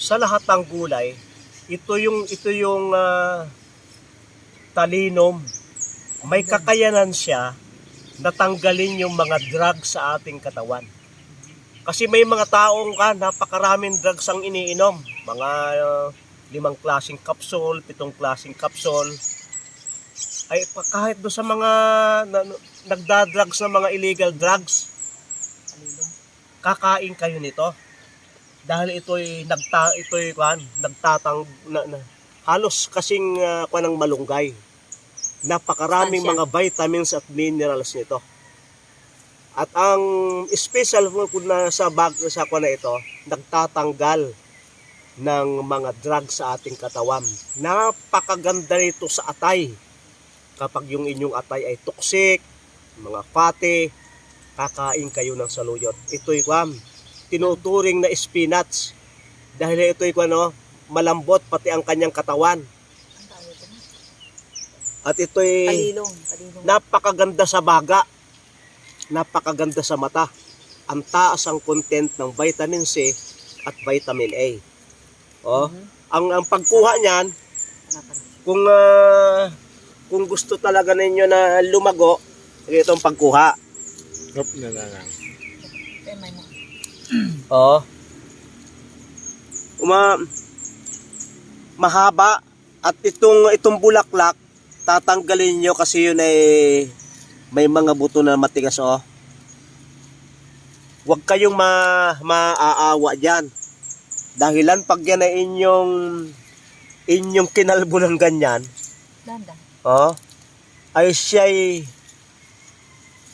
sa lahat ng gulay, ito yung talinom. May kakayanan siya na tanggalin yung mga drugs sa ating katawan. Kasi may mga taong napakaraming drugs ang iniinom. Mga 5 klaseng kapsul, 7 klaseng kapsul. Ay kahit do sa mga nagda-drugs na mga illegal drugs, kakain kayo nito. Dahil halos kasing ng malunggay. Napakaraming mga vitamins at minerals nito. At ang special na sa ito, nagtatanggal ng mga drugs sa ating katawan. Napakaganda nito sa atay. Kapag yung inyong atay ay toxic, mga fatty, kakain kayo ng saluyot. Ito'y tinuturing na spinach. Dahil ito'y malambot pati ang kanyang katawan. At ito'y napakaganda sa baga. Napakaganda sa mata. Ang taas ang content ng vitamin C at vitamin A. Ang pagkuha niyan, kung gusto talaga ninyo na lumago, ito ang pagkuha. Mahaba at itong bulaklak tatanggalin nyo kasi yun ay may mga buto na matigas. Huwag kayong maaawa dyan. Dahilan pag yan ay inyong kinalbo ng ganyan, ay siya'y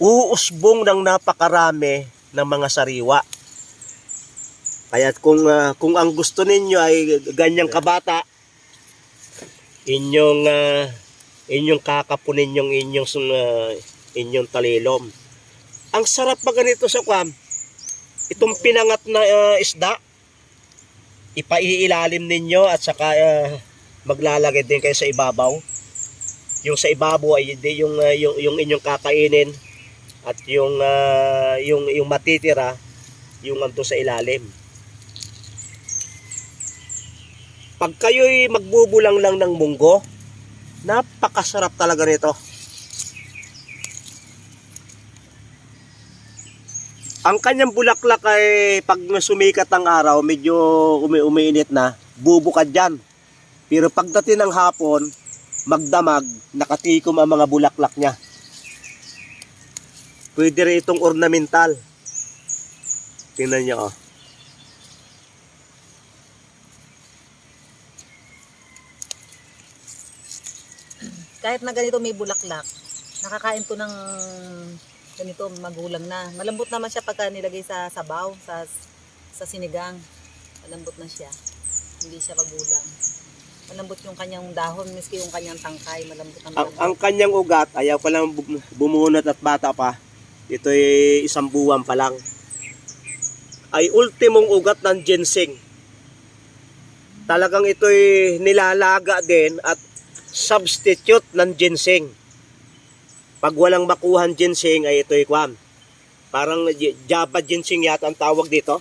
uusbong ng napakarami ng mga sariwa. Kaya kung ang gusto ninyo ay ganyang kabata, inyong kakapunin yung inyong talilom. Ang sarap ba ganito sa itong pinangat na isda, ipaiilalim ninyo at saka maglalagay din kayo sa ibabaw. Yung sa ibabaw ay yung inyong kakainin at yung matitira yung ando sa ilalim. Pag kayo'y magbubulang lang ng munggo, napakasarap talaga nito. Ang kanyang bulaklak ay pag sumikat ang araw, medyo umiinit na, bubukad yan. Pero pagdating ng hapon, magdamag, nakatikom ang mga bulaklak niya. Pwede rin itong ornamental. Tingnan niyo. Kahit na ganito may bulaklak, nakakain to ng ganito magulang na. Malambot naman siya pagka nilagay sa sabaw, sa sinigang. Malambot na siya. Hindi siya magulang. Malambot yung kanyang dahon, miski yung kanyang tangkay, malambot na malambot. Ang kanyang ugat, ayaw pa lang bumunot at bata pa. Ito'y 1 buwan pa lang. Ay ultimong ugat ng ginseng. Talagang ito'y nilalaga din at substitute ng ginseng. Pag walang makuhan ginseng ay ito'y parang Java ginseng yata ang tawag dito.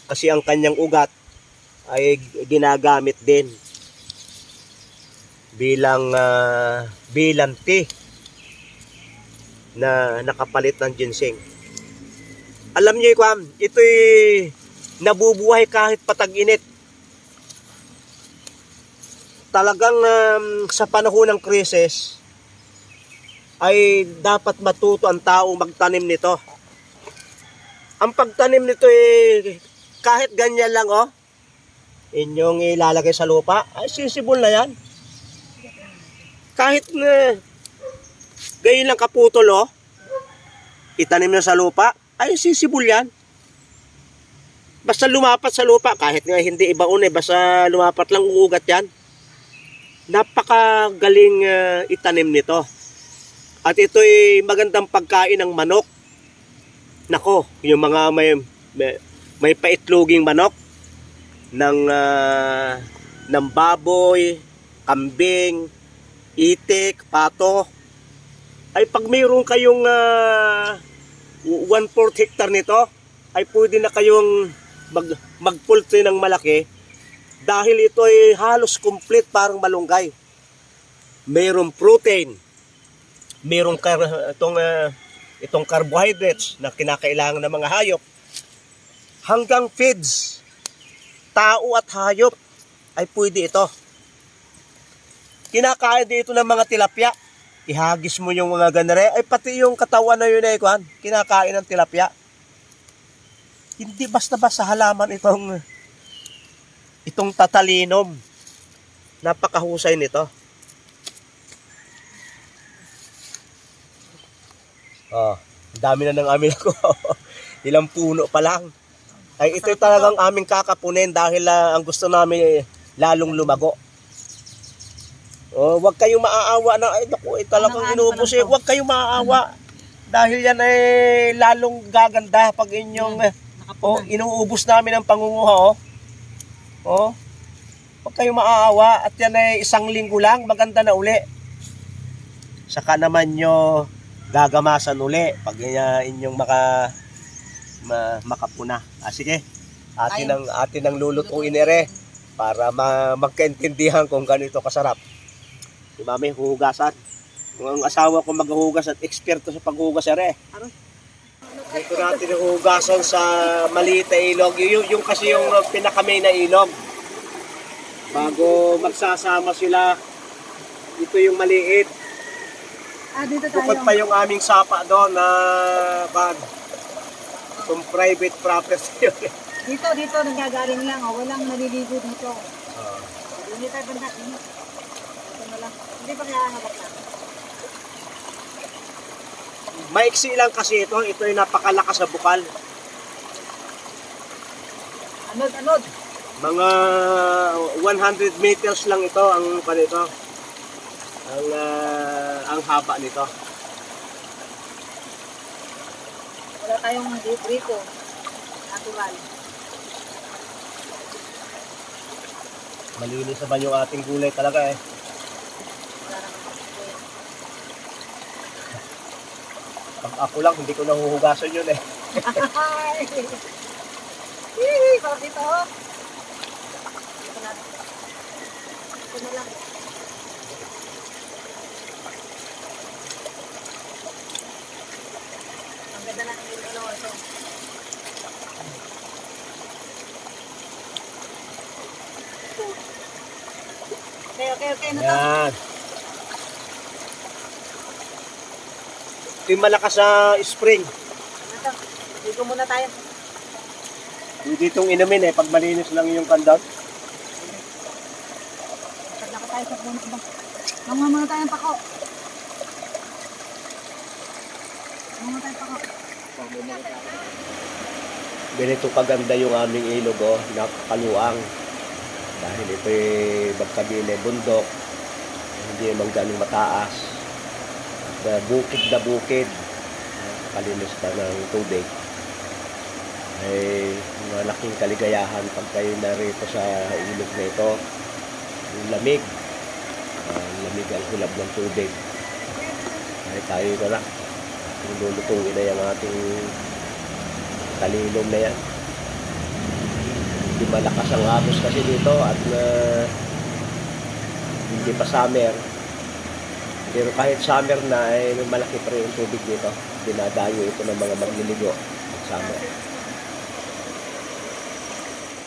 Kasi ang kanyang ugat ay ginagamit din bilang tea na nakapalit ng ginseng. Alam niyo ito'y nabubuhay kahit patag-init. Talagang sa panahon ng krisis ay dapat matuto ang tao magtanim nito. Ang pagtanim nito kahit ganyan lang inyong ilalagay sa lupa, ay sisibol na yan. Kahit ganyan lang kaputol itanim na sa lupa, ay sisibol yan. Basta lumapat sa lupa, kahit nga hindi ibaon basta lumapat lang uugat yan. Napakagaling itanim nito. At ito'y magandang pagkain ng manok. Nako, yung mga may paitloging manok ng baboy, kambing, itik, pato. Ay pag mayroon kayong 1/4 hectare nito, ay pwede na kayong mag-poultry ng malaki Dahil ito ay halos complete parang malunggay. Mayroong protein, mayroong itong carbohydrates na kinakailangan ng mga hayop, hanggang feeds, tao at hayop ay pwede ito. Kinakain dito ng mga tilapia. Ihagis mo yung mga ganare, ay pati yung katawan na yun ay kinakain ng tilapia. Hindi basta-basta halaman itong tatalinom. Napakahusay nito. Oh, dami na ng amin ako. Ilang puno pa lang. Ay ito talagang aming kakapunin dahil ang gusto namin lalong lumago. Oh, wag kayong maaawa na ay naku, talagang inubos eh. Wag kayong maaawa. Dahil yan ay lalong gaganda pag inyong inuubos namin ang pangunguha oh. Oh. Wag kayong maaawa at yan ay 1 linggo lang maganda na uli. Saka naman nyo gagamasan uli pag inyong makapuna. Sige. Atin ang lulutuin ere para magkaintindihan kung ganito kasarap. Si Mami, huhugasan. Kung ang asawa ko maghuhugas at eksperto sa paghuhugas ere. Dito natin huhugasan sa maliit na ilog. Yung kasi yung pinakamay na ilog. Bago magsasama sila, ito yung maliit. Dito tayo. Bukod pa yung aming sapa doon na itong private property yun. Dito, nanggagaling lang. Walang naliligo dito. Hindi tayo banda. Ito na lang. Hindi pa kaya hawak na. Maiksi lang kasi ito. Ito yung napakalakas sa bukal. Anod. Mga 100 meters lang ito ang panito. Ang haba nito. Wala tayong dito. Natural. Malinis naman yung ating gulay talaga eh. Pag ako lang, hindi ko nahuhugasan yun eh. Parang dito oh. Ito na lang. Ang ganda na ng ito. Okay na to. Yan. Ito yung malakas sa spring. Ano to? Ligo muna tayo. Hindi itong inumin eh, pag malinis lang yung kandang. Taglaka tayo sa puno ba? Manguha muna tayo ng pako. Ganito kaganda yung aming ilog oh, napakaluang. Dahil ito'y magkabile bundok, hindi naman ganun mataas. Bukid na bukid, kalinis pa ng tubig. Ay malaking kaligayahan pag kayo narito sa ilog na ito. Yung lamig, lamig ang hulab ng tubig. Ay tayo na lang, lulutuin na yung ating talilom na yan. Hindi malakas ang agos kasi dito at hindi pa summer. Pero kahit summer na ay malaki pa rin yung tubig dito. Dinadayo ito ng mga magliligo at summer.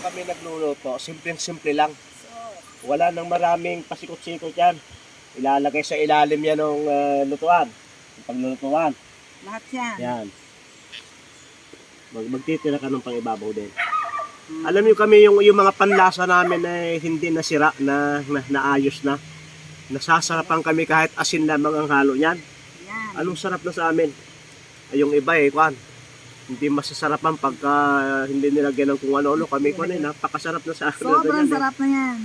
Kami nagluluto, simple-simple lang. Wala nang maraming pasikot-sikot yan. Ilalagay sa ilalim yan ng lutuan. Yung paglulutuan. Lahat yan. Yan. Magtitira ka ng pangibabaw din. Alam niyo kami yung mga panlasa namin ay hindi nasira na naayos na. Nasasarapan kami kahit asin lamang ang halo niyan. Yan. Anong sarap na sa amin? Ay yung iba eh, kwan. Hindi masasarapan pagka hindi nilagyan ng kung ano-ano. Kami kwan eh, napakasarap na sa amin. Sobrang sarap na yan.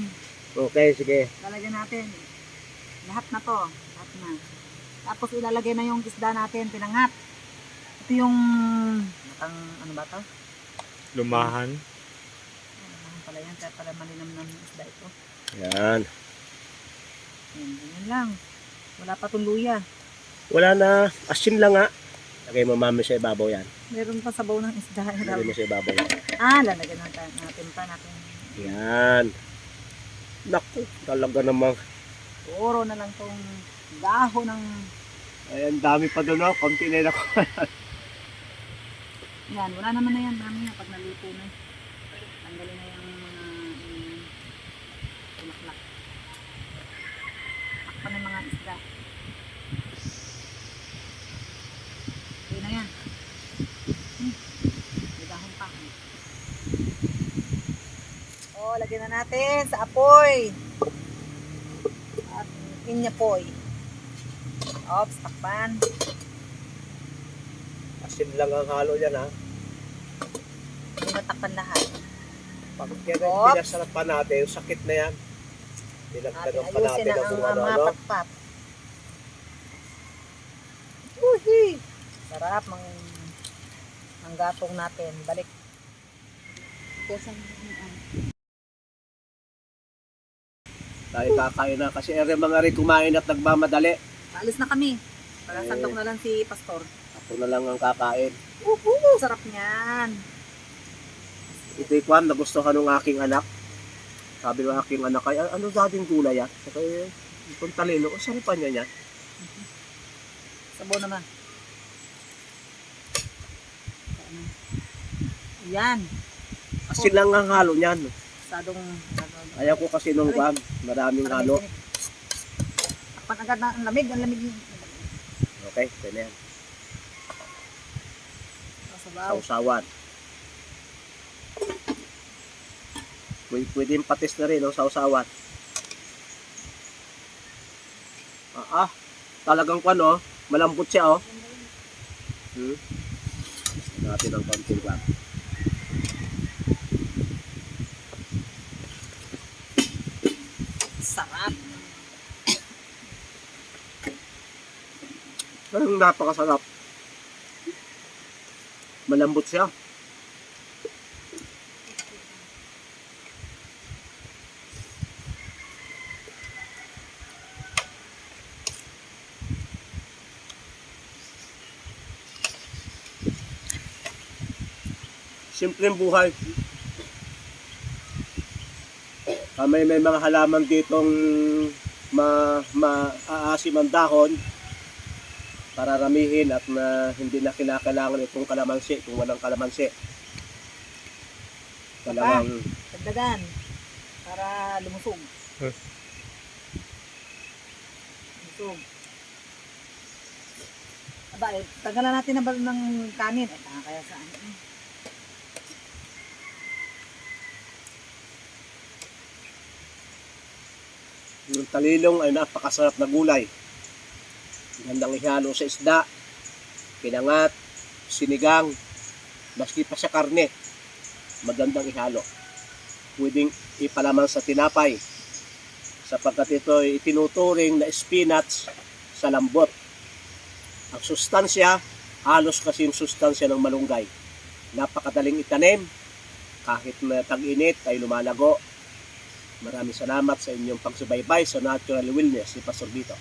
Okay, sige. Lalagyan natin. Lahat na to. Lahat na. Tapos ilalagay na yung isda natin, pinangat. Ito yung, ano ba to? Lumahan. Ano pala yan, kaya pala malinam ng isda ito. Yan. Yan lang. Wala pa itong luya. Wala na. Asin lang nga. Lagay mo mami sa ibabaw yan. Meron pa sabaw ng isda. Lagay mo sa ibabaw yan. Lalagyan natin pa natin. Yan. Naku, talaga namang. Puro na lang tong dahon ng... Ayan, dami pa doon, oh. Konti na ako. Yan, wala naman na yan. Mamaya pag naluto na. Tanggalin na yung mga bulaklak. Takpan ng mga isda. Okay na yan. May dahon pa. Oh, lagyan na natin sa apoy. At inyapoy. Ops, takpan. Asin lang ang halo yan, ha. Hindi matakpan lahat. Pag kaya Oops. pinasarap pa natin, yung sakit na yan. Dinagdagan pa Ayusin natin na ang ang kung ano-ano. mapatpat. Uhi! Sarap ang gatong natin. Balik. Tayo kakain na kasi ere mga rin kumain at nagmamadali. Alis na kami. Para sandok na lang si Pastor. Ako na lang ang kakain. Sarap niyan. Ito'y kwan, nagustuhan ng aking anak. Sabi ng aking anak, ay, ano dating gulay yan? Kaya, itong talino, o saan pa niya yan? Sabaw naman. Yan. Asin lang ang halo niyan. Sadong... Ayaw ko kasi nung kwan, maraming halo. Takpan agad na ang lamig. Ang lamig. Okay, ito na yan. Sabaw. Sausawan. Pwede yung patis na rin, no? Sausawan. Talagang kwan, oh. Malambot siya, oh. Natin ang konting kwan. Sarap. Parang napakasarap. Malambot siya. Simpleng buhay. May mga halaman ditong maaasim ang dahon para ramihin at hindi na kinakailangan itong kalamansi kung walang kalamansi. Talagang Dagdagan. Para lumusog. Lumusog. Aba, tagalan natin na ng kanin. Kaya saan? yung talilong ay napakasarap na gulay. Gandang ihalo sa isda, pinangat, sinigang, maski pa sa karne, magandang ihalo. Pwedeng ipalaman sa tinapay, sapagkat ito ay itinuturing na spinach sa lambot. Ang sustansya, halos kasi yung sustansya ng malunggay. Napakadaling itanim, kahit na tag-init ay lumalago. Maraming salamat sa inyong pagsubaybay sa Natural Wellness ni Pastor Vito.